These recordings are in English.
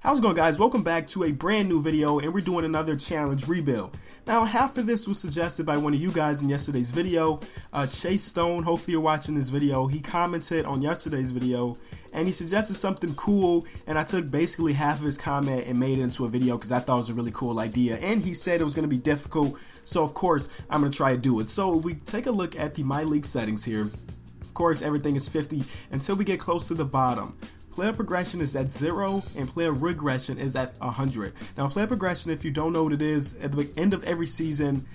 How's it going, guys? Welcome back to a brand new video, and we're doing another challenge rebuild. Now, half of this was suggested by one of you guys in yesterday's video, Chase Stone. Hopefully you're watching this video. He commented on yesterday's video and he suggested something cool, and I took basically half of his comment and made it into a video because I thought it was a really cool idea, and he said it was going to be difficult, so of course I'm going to try to do it. So if we take a look at the MyLeague settings here, of course everything is 50 until we get close to the bottom. Player progression is at 0 and player regression is at 100. Now, player progression, if you don't know what it is, at the end of every season,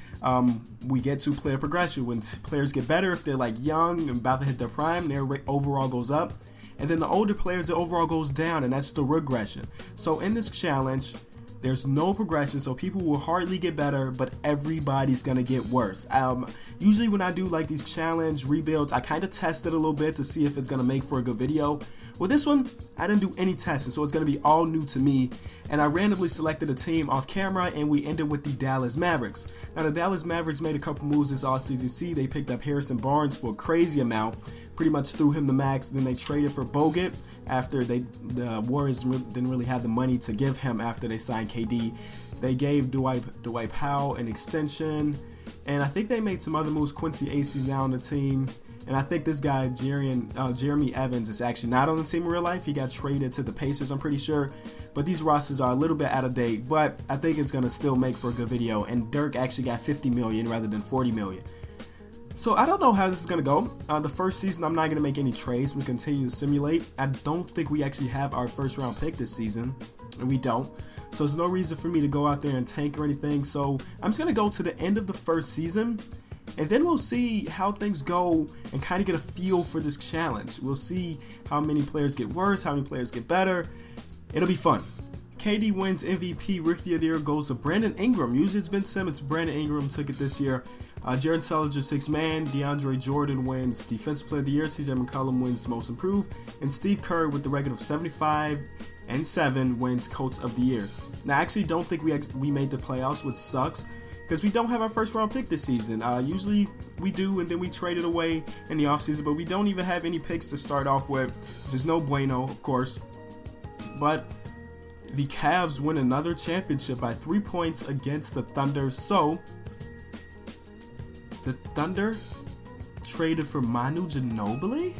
we get to player progression. When players get better, if they're like young and about to hit their prime, their overall goes up. And then the older players, their overall goes down, and that's the regression. So in this challenge, there's no progression, so people will hardly get better, but everybody's gonna get worse. Usually when I do like these challenge rebuilds, I kind of test it a little bit to see if it's gonna make for a good video. With this one, I didn't do any testing, so it's gonna be all new to me. And I randomly selected a team off camera, and we ended with the Dallas Mavericks. Now, the Dallas Mavericks made a couple moves this offseason. You see, they picked up Harrison Barnes for a crazy amount, pretty much threw him the max. Then they traded for Bogut after the Warriors didn't really have the money to give him after they signed KD. They gave Dwight Powell an extension, and I think they made some other moves. Quincy Acey's now on the team, and I think this guy Jeremy Evans is actually not on the team in real life. He got traded to the Pacers, I'm pretty sure, but these rosters are a little bit out of date, but I think it's gonna still make for a good video. And Dirk actually got 50 million rather than 40 million. So I don't know how this is going to go. The first season, I'm not going to make any trades. We continue to simulate. I don't think we actually have our first round pick this season, and we don't. So there's no reason for me to go out there and tank or anything. So I'm just going to go to the end of the first season, and then we'll see how things go and kind of get a feel for this challenge. We'll see how many players get worse, how many players get better. It'll be fun. KD wins MVP. Rookie of the Year goes to Brandon Ingram. Usually it's Ben Simmons. Brandon Ingram took it this year. Jared Sullinger, 6th man. DeAndre Jordan wins Defensive Player of the Year. CJ McCollum wins Most Improved. And Steve Kerr, with the record of 75 and 7, wins Coach of the Year. Now, I actually don't think we made the playoffs, which sucks, because we don't have our first round pick this season. Usually we do, and then we trade it away in the offseason, but we don't even have any picks to start off with, which is no bueno, of course. But the Cavs win another championship by 3 points against the Thunder. So the Thunder traded for Manu Ginobili?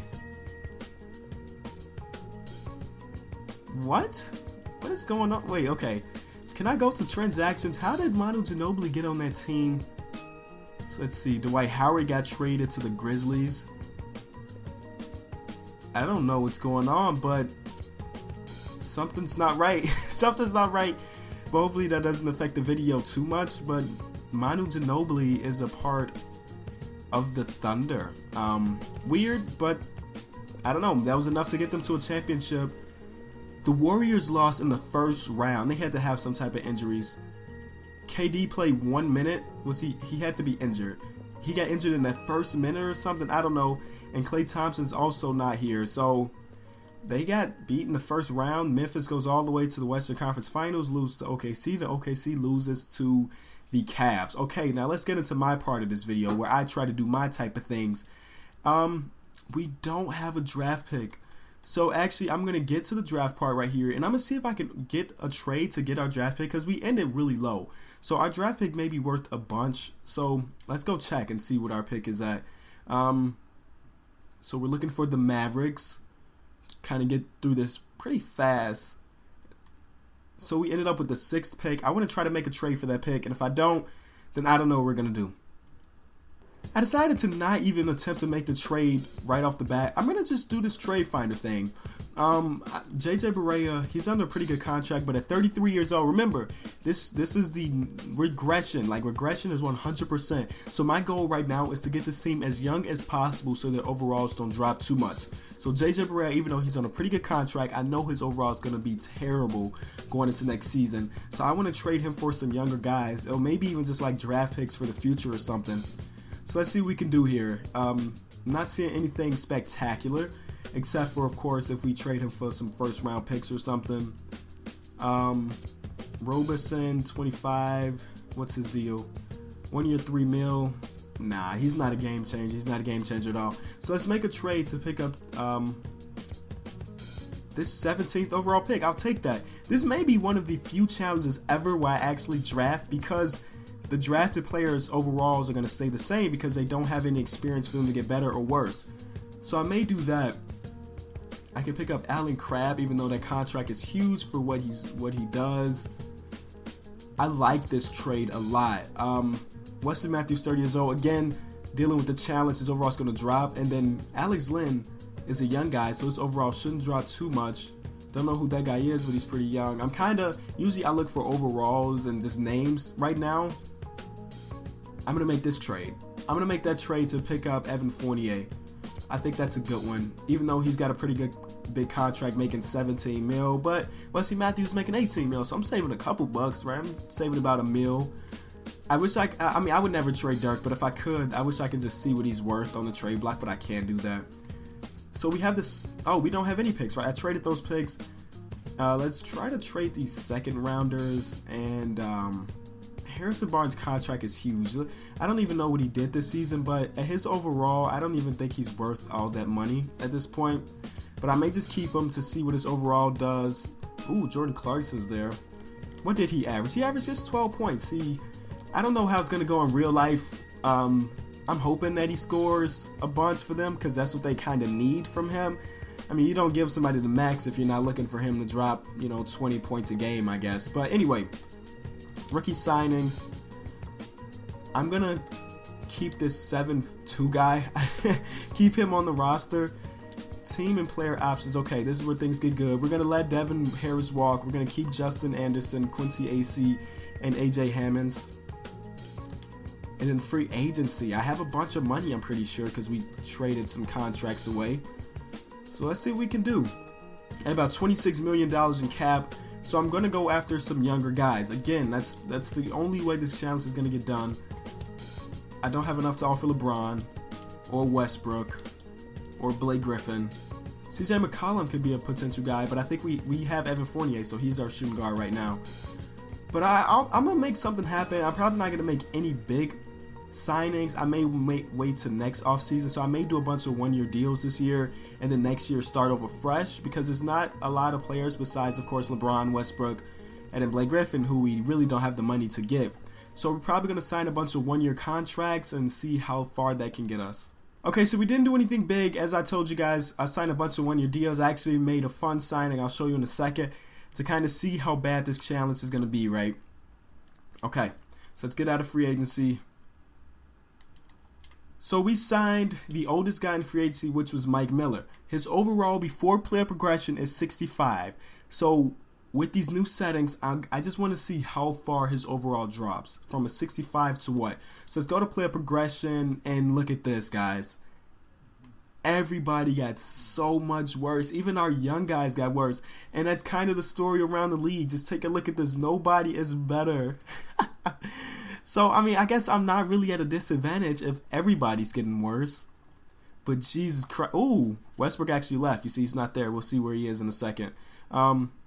What? What is going on? Wait, okay. Can I go to transactions? How did Manu Ginobili get on that team? So let's see. Dwight Howard got traded to the Grizzlies. I don't know what's going on, but something's not right. Something's not right. But hopefully that doesn't affect the video too much. But Manu Ginobili is a part of the Thunder. Weird, but I don't know. That was enough to get them to a championship. The Warriors lost in the first round. They had to have some type of injuries. KD played 1 minute. He had to be injured. He got injured in that first minute or something. I don't know. And Klay Thompson's also not here. So they got beat in the first round. Memphis goes all the way to the Western Conference Finals, lose to OKC. The OKC loses to the Cavs. Okay, now let's get into my part of this video where I try to do my type of things. We don't have a draft pick. So actually, I'm going to get to the draft part right here, and I'm going to see if I can get a trade to get our draft pick, because we ended really low. So our draft pick may be worth a bunch. So let's go check and see what our pick is at. So we're looking for the Mavericks. Kind of get through this pretty fast. So we ended up with the 6th pick. I want to try to make a trade for that pick, and if I don't, then I don't know what we're going to do. I decided to not even attempt to make the trade right off the bat. I'm going to just do this trade finder thing. JJ Barea, he's under a pretty good contract, but at 33 years old, remember, this is the regression. Like, regression is 100%. So my goal right now is to get this team as young as possible so their overalls don't drop too much. So JJ Barea, even though he's on a pretty good contract, I know his overall is going to be terrible going into next season. So I want to trade him for some younger guys, or maybe even just like draft picks for the future or something. So let's see what we can do here. I'm not seeing anything spectacular, except for, of course, if we trade him for some first round picks or something. Robeson, 25. What's his deal? 1 year, $3 million. Nah, he's not a game changer. He's not a game changer at all. So let's make a trade to pick up this 17th overall pick. I'll take that. This may be one of the few challenges ever where I actually draft, because the drafted players overalls are going to stay the same because they don't have any experience for them to get better or worse. So I may do that. I can pick up Alan Crabb, even though that contract is huge for what he does. I like this trade a lot. Wesley Matthews, 30 years old, again dealing with the challenge. His overall is going to drop, and then Alex Lynn is a young guy, so his overall shouldn't drop too much. Don't know who that guy is, but he's pretty young. I'm kind of, usually I look for overalls and just names. Right now, I'm going to make this trade. I'm going to make that trade to pick up Evan Fournier. I think that's a good one, even though he's got a pretty good big contract making 17 mil, but Wesley Matthews making 18 mil, so I'm saving a couple bucks, right? I'm saving about $1 mil. I wish I mean, I would never trade Dirk, but if I could, I wish I could just see what he's worth on the trade block, but I can't do that. So we have this, oh, we don't have any picks, right? I traded those picks. Let's try to trade these second rounders, and Harrison Barnes' contract is huge. I don't even know what he did this season, but at his overall, I don't even think he's worth all that money at this point. But I may just keep him to see what his overall does. Ooh, Jordan Clarkson's there. What did he average? He averaged just 12 points. See, I don't know how it's going to go in real life. I'm hoping that he scores a bunch for them, because that's what they kind of need from him. I mean, you don't give somebody the max if you're not looking for him to drop, 20 points a game, I guess. But anyway, rookie signings. I'm going to keep this 7-2 guy. Keep him on the roster. Team and player options. Okay, this is where things get good. We're going to let Devin Harris walk. We're going to keep Justin Anderson, Quincy AC, and AJ Hammonds. And then free agency. I have a bunch of money, I'm pretty sure, because we traded some contracts away. So let's see what we can do. And about $26 million in cap. So I'm going to go after some younger guys. Again, that's the only way this challenge is going to get done. I don't have enough to offer LeBron or Westbrook or Blake Griffin. CJ McCollum could be a potential guy, but I think we have Evan Fournier, so he's our shooting guard right now. But I'm going to make something happen. I'm probably not going to make any big signings. I may wait till next offseason, so I may do a bunch of one-year deals this year, and then next year start over fresh, because there's not a lot of players besides, of course, LeBron, Westbrook, and then Blake Griffin, who we really don't have the money to get. So we're probably going to sign a bunch of one-year contracts and see how far that can get us. Okay, so we didn't do anything big. As I told you guys, I signed a bunch of one-year deals. I actually made a fun signing. I'll show you in a second to kind of see how bad this challenge is going to be, right? Okay, so let's get out of free agency. So we signed the oldest guy in free agency, which was Mike Miller. His overall before player progression is 65. So with these new settings, I just want to see how far his overall drops from a 65 to what. So let's go to player progression and look at this, guys. Everybody got so much worse. Even our young guys got worse. And that's kind of the story around the league. Just take a look at this. Nobody is better. So, I mean, I guess I'm not really at a disadvantage if everybody's getting worse. But Jesus Christ. Ooh, Westbrook actually left. You see, he's not there. We'll see where he is in a second.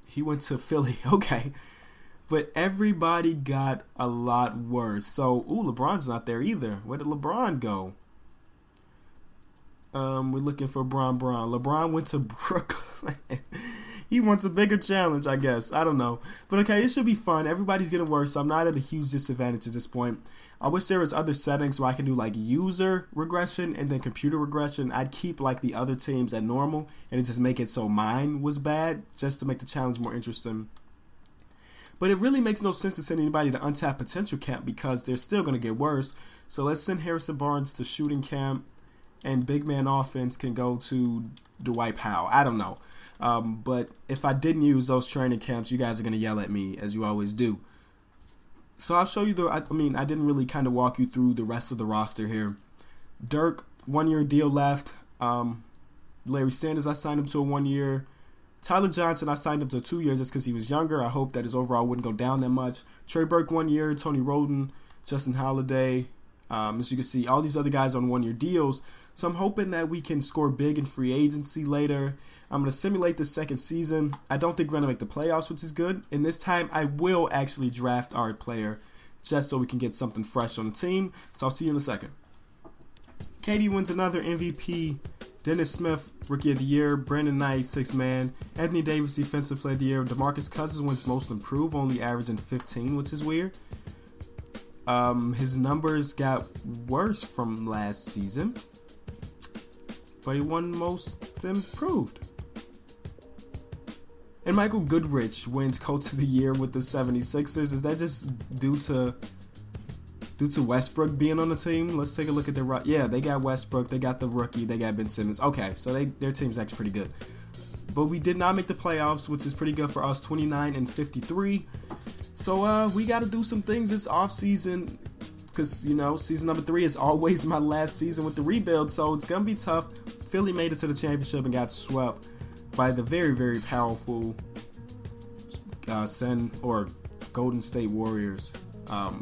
He went to Philly. Okay. But everybody got a lot worse. So, ooh, LeBron's not there either. Where did LeBron go? We're looking for Bron. LeBron went to Brooklyn. He wants a bigger challenge, I guess. I don't know. But okay, it should be fun. Everybody's getting worse, so I'm not at a huge disadvantage at this point. I wish there was other settings where I can do like user regression and then computer regression. I'd keep like the other teams at normal and just make it so mine was bad, just to make the challenge more interesting. But it really makes no sense to send anybody to untapped potential camp because they're still going to get worse. So let's send Harrison Barnes to shooting camp, and big man offense can go to Dwight Powell. I don't know. But if I didn't use those training camps, you guys are going to yell at me, as you always do. So I'll show you I didn't really kind of walk you through the rest of the roster here. Dirk, 1-year deal left. Larry Sanders, I signed him to a 1 year. Tyler Johnson, I signed him to 2 years just because he was younger. I hope that his overall wouldn't go down that much. Trey Burke, 1 year. Tony Roden, Justin Holiday. As you can see, all these other guys on 1-year deals. So I'm hoping that we can score big in free agency later. I'm going to simulate the second season. I don't think we're going to make the playoffs, which is good. And this time, I will actually draft our player just so we can get something fresh on the team. So I'll see you in a second. KD wins another MVP Dennis Smith, Rookie of the Year. Brandon Knight, 6th man. Anthony Davis, Defensive Player of the Year. DeMarcus Cousins wins Most Improved, only averaging 15, which is weird. His numbers got worse from last season, but he won Most Improved. And Michael Goodrich wins Coach of the Year with the 76ers. Is that just due to Westbrook being on the team? Let's take a look at their... Yeah, they got Westbrook, they got the rookie, they got Ben Simmons. Okay, so their team's actually pretty good. But we did not make the playoffs, which is pretty good for us, 29-53. So we got to do some things this offseason because, you know, season number 3 is always my last season with the rebuild, so it's going to be tough. Philly made it to the championship and got swept by the very, very powerful Golden State Warriors.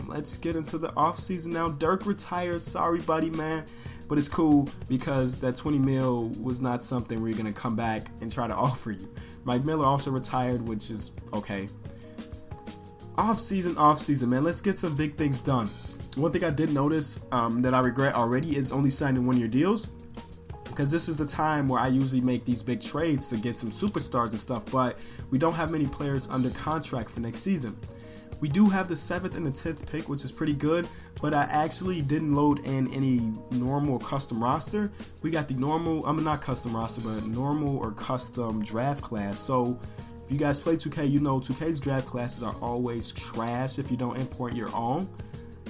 Let's get into the offseason now. Dirk retires. Sorry, buddy, man. But it's cool because that 20 mil was not something we're going to come back and try to offer you. Mike Miller also retired, which is okay. Off-season, man. Let's get some big things done. One thing I did notice that I regret already is only signing one-year deals, because this is the time where I usually make these big trades to get some superstars and stuff, but we don't have many players under contract for next season. We do have the 7th and the 10th pick, which is pretty good, but I actually didn't load in any normal custom roster. We got the normal, not custom roster, but normal or custom draft class. So if you guys play 2K, you know 2K's draft classes are always trash if you don't import your own.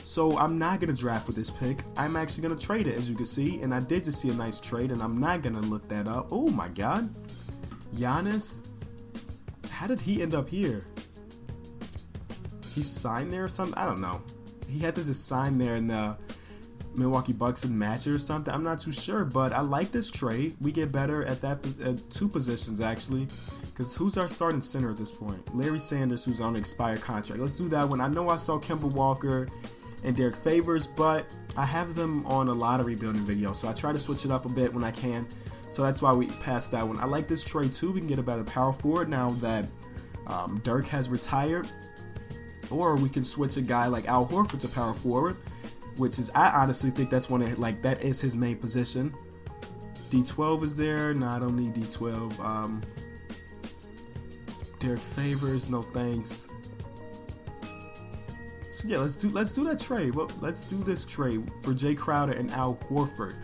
So I'm not going to draft with this pick. I'm actually going to trade it, as you can see, and I did just see a nice trade, and I'm not going to look that up. Oh my God. Giannis, how did he end up here? He signed there or something? I don't know. He had to just sign there in the Milwaukee Bucks and match it or something. I'm not too sure, but I like this trade. We get better at two positions, actually. Because who's our starting center at this point? Larry Sanders, who's on an expired contract. Let's do that one. I know I saw Kemba Walker and Derek Favors, but I have them on a lot of rebuilding videos, so I try to switch it up a bit when I can. So that's why we passed that one. I like this trade too. We can get a better power forward now that Dirk has retired. Or we can switch a guy like Al Horford to power forward, which is, I honestly think that's that is his main position. D12 is there. No, I don't need D12. Derek Favors, no thanks. So yeah, let's do that trade. Well, let's do this trade for Jay Crowder and Al Horford.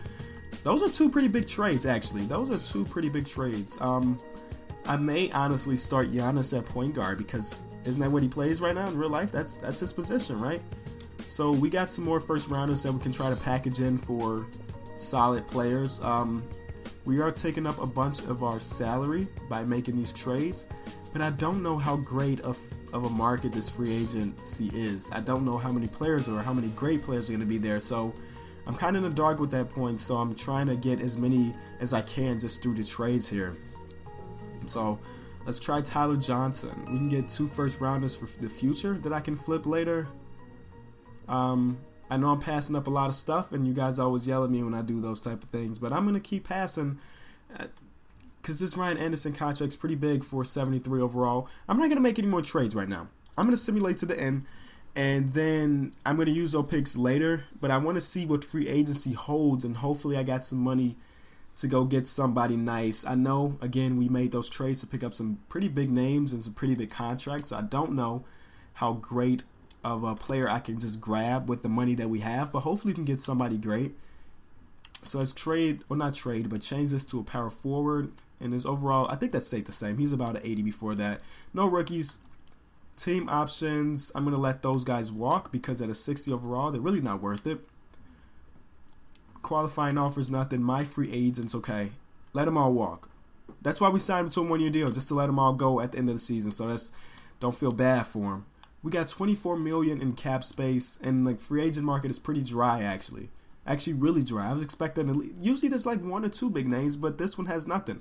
Those are two pretty big trades, actually. Those are two pretty big trades. I may honestly start Giannis at point guard because isn't that what he plays right now in real life? That's his position, right? So we got some more first rounders that we can try to package in for solid players. We are taking up a bunch of our salary by making these trades, but I don't know how great of a market this free agency is. I don't know how many players or how many great players are going to be there. So I'm kind of in the dark with that point. So I'm trying to get as many as I can just through the trades here. So let's try Tyler Johnson. We can get 2 first rounders for the future that I can flip later. I know I'm passing up a lot of stuff, and you guys always yell at me when I do those type of things, but I'm going to keep passing because this Ryan Anderson contract's pretty big for 73 overall. I'm not going to make any more trades right now. I'm going to simulate to the end, and then I'm going to use those picks later, but I want to see what free agency holds, and hopefully I got some money to go get somebody nice. I know, again, we made those trades to pick up some pretty big names and some pretty big contracts. I don't know how great of a player I can just grab with the money that we have, but hopefully we can get somebody great. So let's trade, or not trade, but change this to a power forward. And his overall, I think that stayed the same. He's about an 80 before that. No rookies. Team options, I'm going to let those guys walk because at a 60 overall, they're really not worth it. Qualifying offers, nothing. My free agents, okay. Let them all walk. That's why we signed them to a 1-year deal, just to let them all go at the end of the season. So don't feel bad for them. We got $24 million in cap space, and the free agent market is pretty dry, actually. Actually, really dry. I was expecting, usually there's like 1 or 2 big names, but this one has nothing.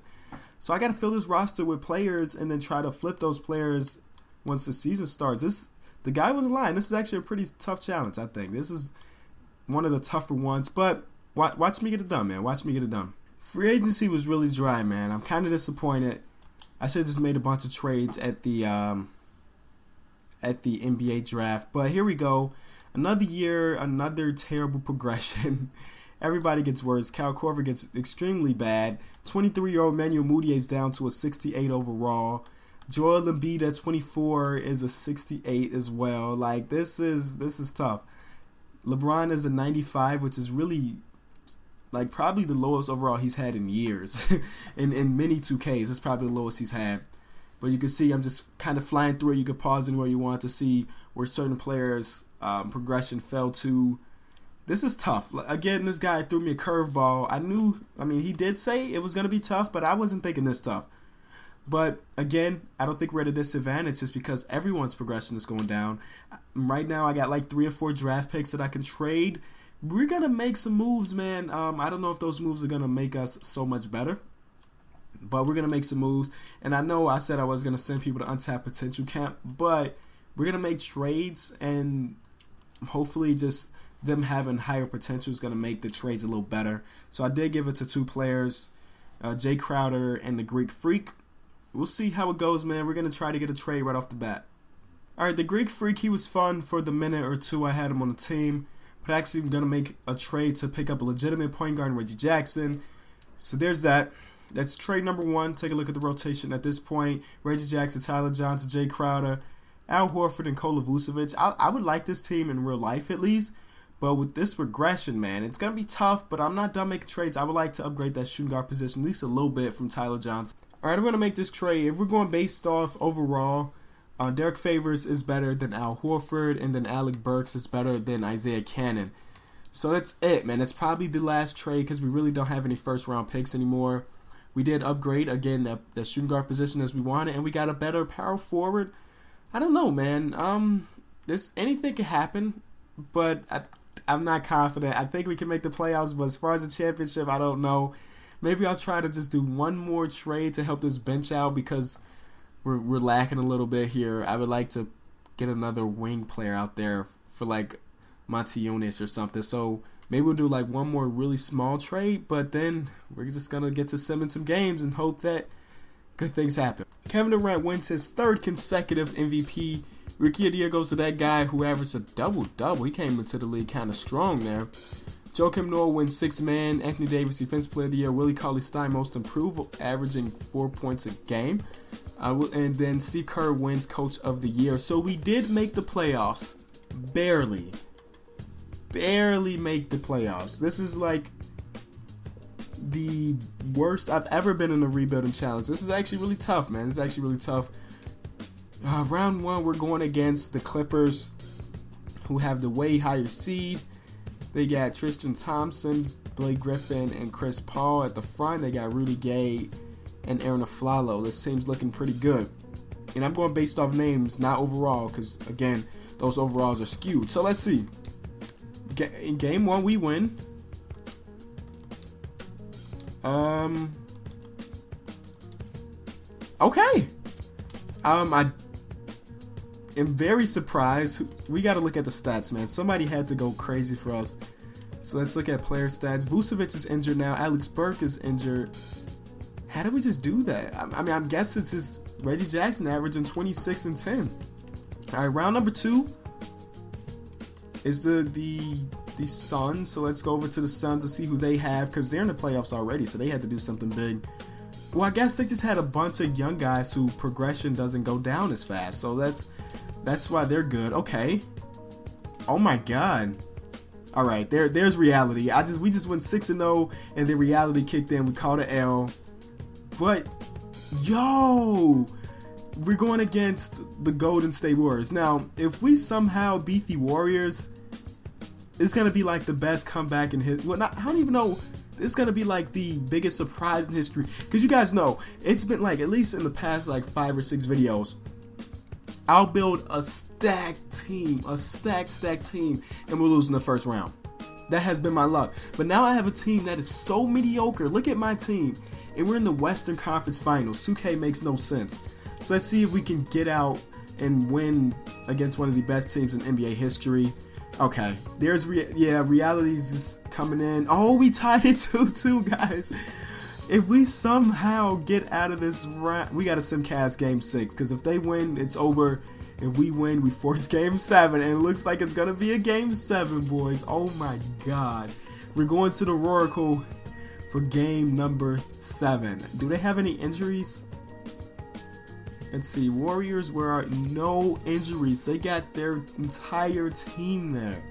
So I got to fill this roster with players and then try to flip those players once the season starts. The guy wasn't lying. This is actually a pretty tough challenge, I think. This is one of the tougher ones, but watch me get it done, man. Watch me get it done. Free agency was really dry, man. I'm kind of disappointed. I should have just made a bunch of trades at the NBA draft. But here we go. Another year, another terrible progression. Everybody gets worse. Cal Corver gets extremely bad. 23-year-old Manuel Mudiay is down to a 68 overall. Joel Embiid at 24 is a 68 as well. Like, this is tough. LeBron is a 95, which is really like probably the lowest overall he's had in years. in many 2Ks, it's probably the lowest he's had. But you can see I'm just kind of flying through it. You can pause anywhere you want to see where certain players' progression fell to. This is tough. Again, this guy threw me a curveball. I mean, he did say it was going to be tough, but I wasn't thinking this tough. But again, I don't think we're at a disadvantage just because everyone's progression is going down. Right now, I got like 3 or 4 draft picks that I can trade. We're going to make some moves, man. I don't know if those moves are going to make us so much better, but we're going to make some moves. And I know I said I was going to send people to Untapped Potential Camp, but we're going to make trades, and hopefully just them having higher potential is going to make the trades a little better. So I did give it to 2 players, Jay Crowder and the Greek Freak. We'll see how it goes, man. We're going to try to get a trade right off the bat. All right, the Greek Freak, he was fun for the minute or two I had him on the team. But actually, I'm going to make a trade to pick up a legitimate point guard in Reggie Jackson. So there's that. That's trade number 1. Take a look at the rotation at this point. Reggie Jackson, Tyler Johnson, Jay Crowder, Al Horford, and Nikola Vucevic. I would like this team in real life at least. But with this regression, man, it's going to be tough. But I'm not done making trades. I would like to upgrade that shooting guard position at least a little bit from Tyler Johnson. All right, I'm going to make this trade. If we're going based off overall, Derek Favors is better than Al Horford, and then Alec Burks is better than Isaiah Cannon. So that's it, man. It's probably the last trade because we really don't have any first-round picks anymore. We did upgrade, again, that shooting guard position as we wanted, and we got a better power forward. I don't know, man. Anything could happen, but I'm not confident. I think we can make the playoffs, but as far as the championship, I don't know. Maybe I'll try to just do one more trade to help this bench out because we're lacking a little bit here. I would like to get another wing player out there for like Montionis or something. So maybe we'll do like one more really small trade, but then we're just going to get to sim in some games and hope that good things happen. Kevin Durant wins his 3rd consecutive MVP. Rookie of the Year goes to that guy who averaged a double-double. He came into the league kind of strong there. Joakim Noah wins 6th man. Anthony Davis Defensive Player of the Year. Willie Cauley-Stein Most Improved, averaging 4 points a game. And then Steve Kerr wins Coach of the Year. So we did make the playoffs. Barely make the playoffs. This is like the worst I've ever been in a rebuilding challenge. This is actually really tough, man. This is actually really tough. Round 1, we're going against the Clippers, who have the way higher seed. They got Tristan Thompson, Blake Griffin, and Chris Paul at the front. They got Rudy Gay and Aaron Aflalo. This team's looking pretty good. And I'm going based off names, not overall, because, again, those overalls are skewed. So let's see. In game 1, we win. Okay. I am very surprised. We got to look at the stats, man. Somebody had to go crazy for us. So let's look at player stats. Vucevic is injured now. Alex Burke is injured. How did we just do that? I mean, I'm guessing it's just Reggie Jackson averaging 26 and 10. All right, round number 2 is the Suns. So let's go over to the Suns and see who they have, because they're in the playoffs already, so they had to do something big. Well, I guess they just had a bunch of young guys who progression doesn't go down as fast. So that's why they're good. Okay. Oh my God. All right, there's reality. We just went 6-0, and then reality kicked in. We caught an L. But yo, we're going against the Golden State Warriors. Now, if we somehow beat the Warriors, it's gonna be like the best comeback in history. Well, I don't even know. It's gonna be like the biggest surprise in history, because you guys know it's been like, at least in the past like 5 or 6 videos, I'll build a stacked team, and we'll lose in the first round. That has been my luck. But now I have a team that is so mediocre. Look at my team, and we're in the Western Conference Finals. 2K makes no sense. So let's see if we can get out and win against one of the best teams in NBA history. Okay, there's reality's just coming in. Oh, we tied it 2-2, guys. If we somehow get out of this round, we got to simcast game 6, because if they win, it's over. If we win, we force game 7, and it looks like it's gonna be a game 7, boys. Oh my God, We're going to the Oracle for game number 7. Do they have any injuries? Let's see. Warriors, where are no injuries? They got their entire team there.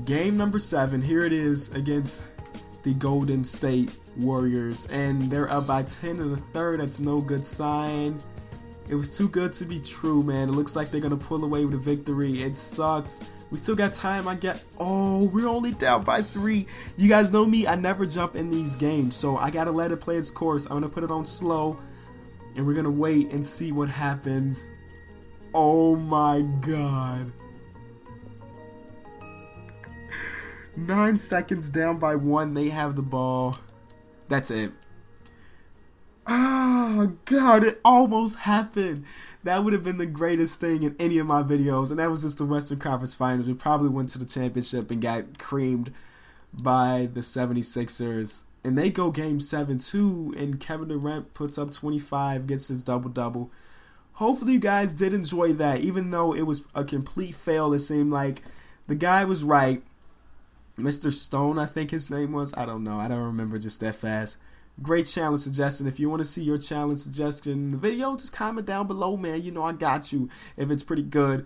Game number 7. Here it is against the Golden State Warriors, and they're up by 10 in the third. That's no good sign. It was too good to be true, man. It looks like they're gonna pull away with a victory. It sucks. We still got time. Oh, we're only down by 3. You guys know me, I never jump in these games, so I gotta let it play its course. I'm gonna put it on slow, and we're gonna wait and see what happens. Oh my god. 9 seconds down by 1. They have the ball. That's it. Oh god, it almost happened. That would have been the greatest thing in any of my videos, and that was just the Western Conference Finals. We probably went to the championship and got creamed by the 76ers. And they go game 7 too, and Kevin Durant puts up 25, gets his double-double. Hopefully you guys did enjoy that, even though it was a complete fail. It seemed like the guy was right. Mr. Stone, I think his name was. I don't know. I don't remember just that fast. Great challenge suggestion. If you want to see your challenge suggestion in the video, just comment down below, man. You know I got you if it's pretty good.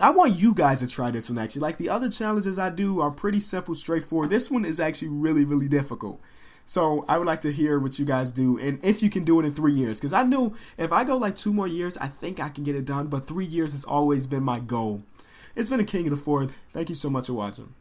I want you guys to try this one, actually. Like the other challenges I do are pretty simple, straightforward. This one is actually really, really difficult. So I would like to hear what you guys do, and if you can do it in 3 years. Because I knew if I go like 2 more years, I think I can get it done. But 3 years has always been my goal. It's been a King of the Fourth. Thank you so much for watching.